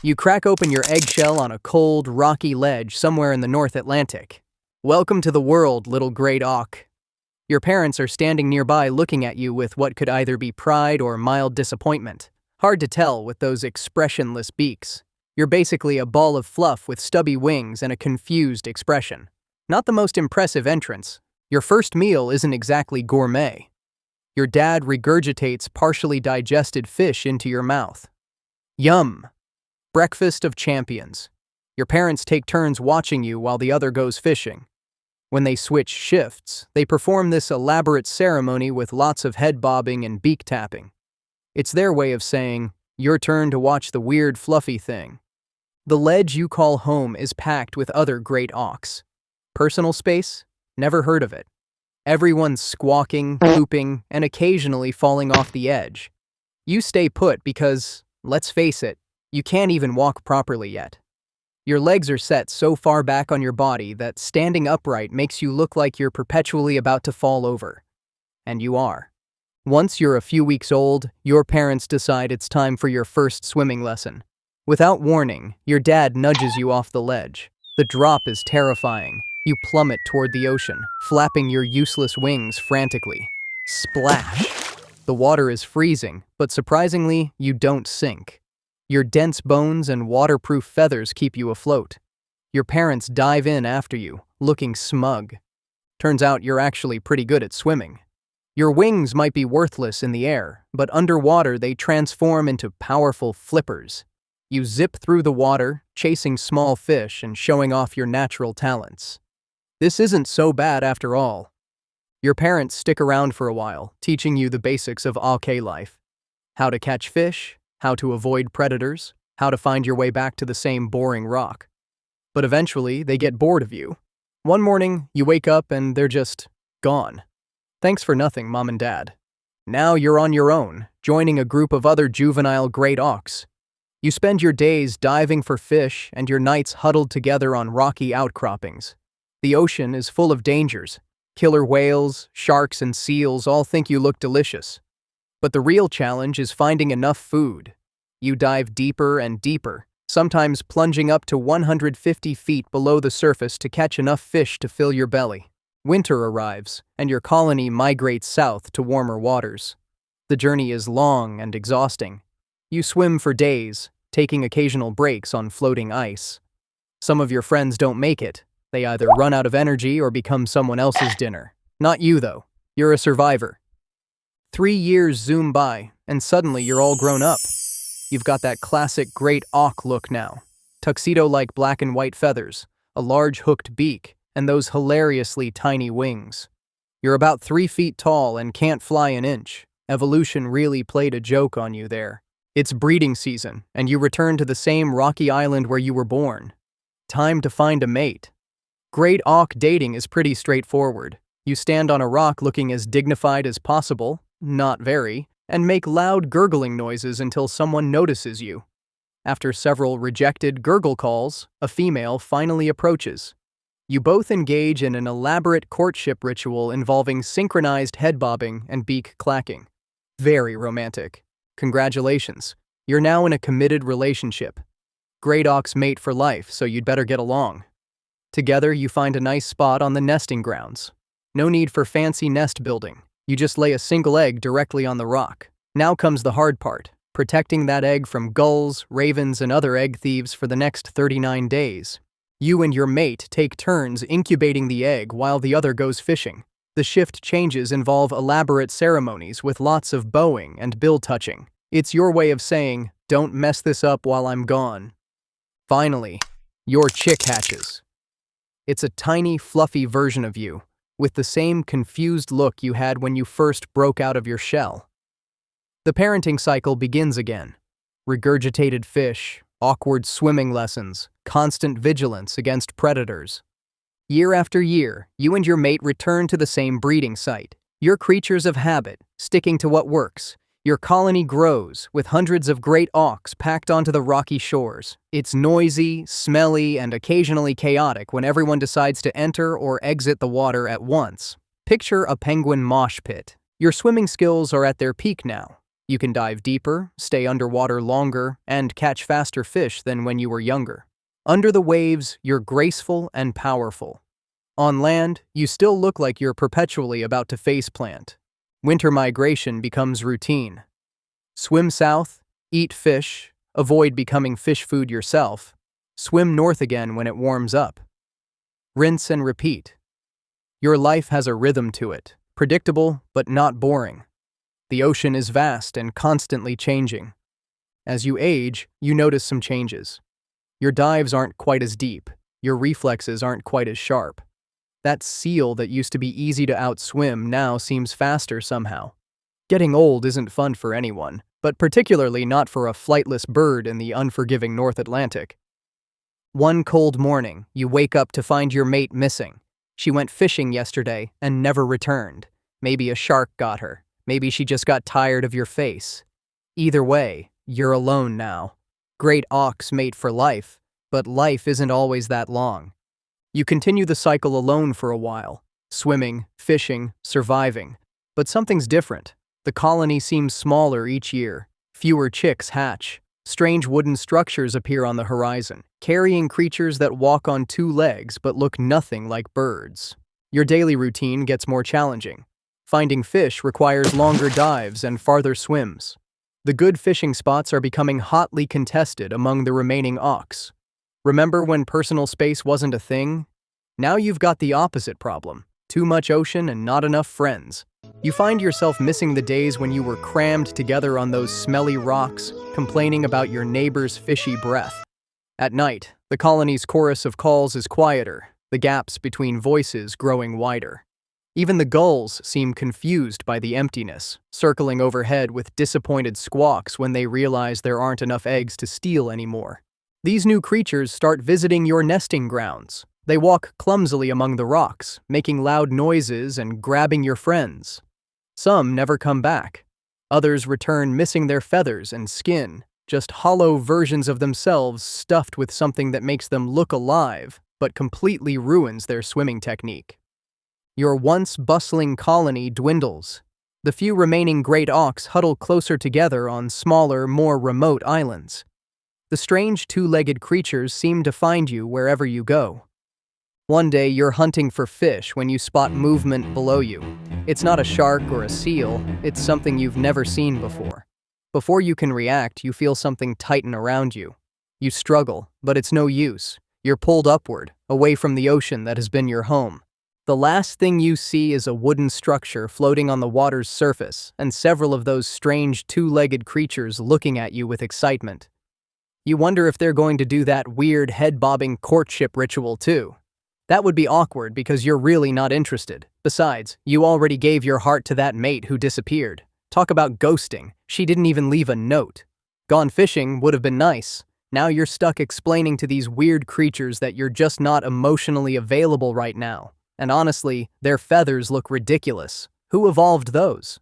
You crack open your eggshell on a cold, rocky ledge somewhere in the North Atlantic. Welcome to the world, little Great Auk. Your parents are standing nearby looking at you with what could either be pride or mild disappointment. Hard to tell with those expressionless beaks. You're basically a ball of fluff with stubby wings and a confused expression. Not the most impressive entrance. Your first meal isn't exactly gourmet. Your dad regurgitates partially digested fish into your mouth. Yum! Breakfast of champions. Your parents take turns watching you while the other goes fishing. When they switch shifts, they perform this elaborate ceremony with lots of head bobbing and beak tapping. It's their way of saying, your turn to watch the weird fluffy thing. The ledge you call home is packed with other Great Auks. Personal space? Never heard of it. Everyone's squawking, pooping, and occasionally falling off the edge. You stay put because, let's face it, you can't even walk properly yet. Your legs are set so far back on your body that standing upright makes you look like you're perpetually about to fall over. And you are. Once you're a few weeks old, your parents decide it's time for your first swimming lesson. Without warning, your dad nudges you off the ledge. The drop is terrifying. You plummet toward the ocean, flapping your useless wings frantically. Splash! The water is freezing, but surprisingly, you don't sink. Your dense bones and waterproof feathers keep you afloat. Your parents dive in after you, looking smug. Turns out you're actually pretty good at swimming. Your wings might be worthless in the air, but underwater they transform into powerful flippers. You zip through the water, chasing small fish and showing off your natural talents. This isn't so bad after all. Your parents stick around for a while, teaching you the basics of Auk life. How to catch fish, how to avoid predators, how to find your way back to the same boring rock. But eventually, they get bored of you. One morning, you wake up and they're just gone. Thanks for nothing, Mom and Dad. Now you're on your own, joining a group of other juvenile Great Auks. You spend your days diving for fish and your nights huddled together on rocky outcroppings. The ocean is full of dangers. Killer whales, sharks, and seals all think you look delicious. But the real challenge is finding enough food. You dive deeper and deeper, sometimes plunging up to 150 feet below the surface to catch enough fish to fill your belly. Winter arrives, and your colony migrates south to warmer waters. The journey is long and exhausting. You swim for days, taking occasional breaks on floating ice. Some of your friends don't make it. They either run out of energy or become someone else's dinner. Not you, though. You're a survivor. 3 years zoom by, and suddenly you're all grown up. You've got that classic Great Auk look now. Tuxedo-like black and white feathers, a large hooked beak, and those hilariously tiny wings. You're about 3 feet tall and can't fly an inch. Evolution really played a joke on you there. It's breeding season, and you return to the same rocky island where you were born. Time to find a mate. Great Auk dating is pretty straightforward. You stand on a rock looking as dignified as possible, not very, and make loud gurgling noises until someone notices you. After several rejected gurgle calls, a female finally approaches. You both engage in an elaborate courtship ritual involving synchronized head bobbing and beak clacking. Very romantic. Congratulations, you're now in a committed relationship. Great Auks mate for life, so you'd better get along. Together, you find a nice spot on the nesting grounds. No need for fancy nest building. You just lay a single egg directly on the rock. Now comes the hard part, protecting that egg from gulls, ravens, and other egg thieves for the next 39 days. You and your mate take turns incubating the egg while the other goes fishing. The shift changes involve elaborate ceremonies with lots of bowing and bill touching. It's your way of saying, don't mess this up while I'm gone. Finally, your chick hatches. It's a tiny, fluffy version of you, with the same confused look you had when you first broke out of your shell. The parenting cycle begins again. Regurgitated fish, awkward swimming lessons, constant vigilance against predators. Year after year, you and your mate return to the same breeding site. You're creatures of habit, sticking to what works. Your colony grows, with hundreds of Great Auks packed onto the rocky shores. It's noisy, smelly, and occasionally chaotic when everyone decides to enter or exit the water at once. Picture a penguin mosh pit. Your swimming skills are at their peak now. You can dive deeper, stay underwater longer, and catch faster fish than when you were younger. Under the waves, you're graceful and powerful. On land, you still look like you're perpetually about to faceplant. Winter migration becomes routine. Swim south, eat fish, avoid becoming fish food yourself. Swim north again when it warms up. Rinse and repeat. Your life has a rhythm to it, predictable but not boring. The ocean is vast and constantly changing. As you age, you notice some changes. Your dives aren't quite as deep, your reflexes aren't quite as sharp. That seal that used to be easy to outswim now seems faster somehow. Getting old isn't fun for anyone, but particularly not for a flightless bird in the unforgiving North Atlantic. One cold morning, you wake up to find your mate missing. She went fishing yesterday and never returned. Maybe a shark got her. Maybe she just got tired of your face. Either way, you're alone now. Great Auk's mate for life, but life isn't always that long. You continue the cycle alone for a while, swimming, fishing, surviving. But something's different. The colony seems smaller each year. Fewer chicks hatch. Strange wooden structures appear on the horizon, carrying creatures that walk on two legs but look nothing like birds. Your daily routine gets more challenging. Finding fish requires longer dives and farther swims. The good fishing spots are becoming hotly contested among the remaining auks. Remember when personal space wasn't a thing? Now you've got the opposite problem. Too much ocean and not enough friends. You find yourself missing the days when you were crammed together on those smelly rocks, complaining about your neighbor's fishy breath. At night, the colony's chorus of calls is quieter, the gaps between voices growing wider. Even the gulls seem confused by the emptiness, circling overhead with disappointed squawks when they realize there aren't enough eggs to steal anymore. These new creatures start visiting your nesting grounds. They walk clumsily among the rocks, making loud noises and grabbing your friends. Some never come back. Others return missing their feathers and skin, just hollow versions of themselves stuffed with something that makes them look alive, but completely ruins their swimming technique. Your once bustling colony dwindles. The few remaining great auks huddle closer together on smaller, more remote islands. The strange two-legged creatures seem to find you wherever you go. One day you're hunting for fish when you spot movement below you. It's not a shark or a seal, it's something you've never seen before. Before you can react, you feel something tighten around you. You struggle, but it's no use. You're pulled upward, away from the ocean that has been your home. The last thing you see is a wooden structure floating on the water's surface, and several of those strange two-legged creatures looking at you with excitement. You wonder if they're going to do that weird head-bobbing courtship ritual too. That would be awkward because you're really not interested. Besides, you already gave your heart to that mate who disappeared. Talk about ghosting. She didn't even leave a note. Gone fishing would have been nice. Now you're stuck explaining to these weird creatures that you're just not emotionally available right now. And honestly, their feathers look ridiculous. Who evolved those?